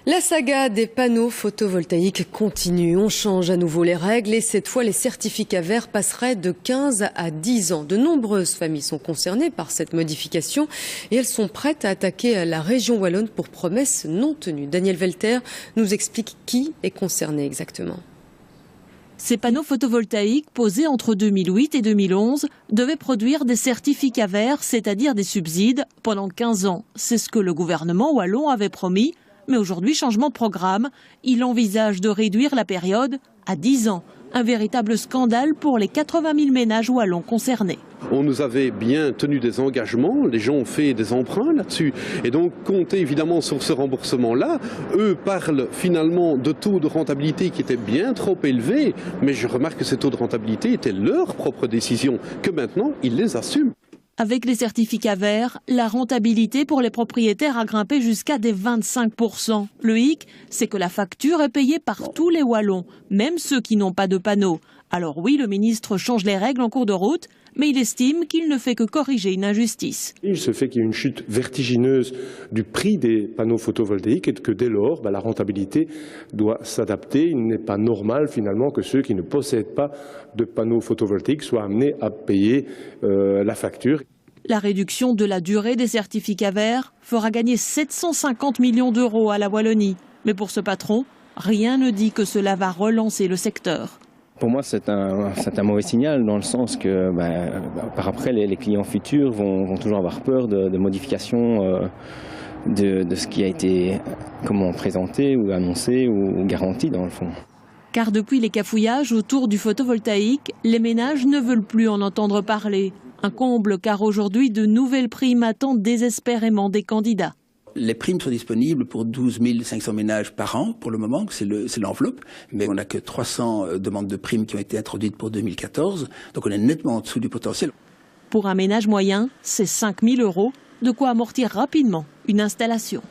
La saga des panneaux photovoltaïques continue. On change à nouveau les règles et cette fois les certificats verts passeraient de 15 à 10 ans. De nombreuses familles sont concernées par cette modification et elles sont prêtes à attaquer la région wallonne pour promesses non tenues. Daniel Velter nous explique qui est concerné exactement. Ces panneaux photovoltaïques posés entre 2008 et 2011 devaient produire des certificats verts, c'est-à-dire des subsides, pendant 15 ans. C'est ce que le gouvernement wallon avait promis. Mais aujourd'hui, changement de programme, il envisage de réduire la période à 10 ans. Un véritable scandale pour les 80 000 ménages wallons concernés. On nous avait bien tenu des engagements, les gens ont fait des emprunts là-dessus. Et donc, compter évidemment sur ce remboursement-là, eux parlent finalement de taux de rentabilité qui étaient bien trop élevés. Mais je remarque que ces taux de rentabilité étaient leur propre décision, que maintenant, ils les assument. Avec les certificats verts, la rentabilité pour les propriétaires a grimpé jusqu'à des 25%. Le hic, c'est que la facture est payée par tous les Wallons, même ceux qui n'ont pas de panneaux. Alors oui, le ministre change les règles en cours de route, mais il estime qu'il ne fait que corriger une injustice. Il se fait qu'il y ait une chute vertigineuse du prix des panneaux photovoltaïques et que dès lors, la rentabilité doit s'adapter. Il n'est pas normal finalement que ceux qui ne possèdent pas de panneaux photovoltaïques soient amenés à payer la facture. La réduction de la durée des certificats verts fera gagner 750 millions d'euros à la Wallonie. Mais pour ce patron, rien ne dit que cela va relancer le secteur. Pour moi, c'est un mauvais signal dans le sens que par après, les clients futurs vont toujours avoir peur de modifications de ce qui a été présenté ou annoncé ou garanti dans le fond. Car depuis les cafouillages autour du photovoltaïque, les ménages ne veulent plus en entendre parler. Un comble car aujourd'hui, de nouvelles primes attendent désespérément des candidats. Les primes sont disponibles pour 12 500 ménages par an pour le moment, c'est l'enveloppe. Mais on n'a que 300 demandes de primes qui ont été introduites pour 2014. Donc on est nettement en dessous du potentiel. Pour un ménage moyen, c'est 5 000 €, de quoi amortir rapidement une installation.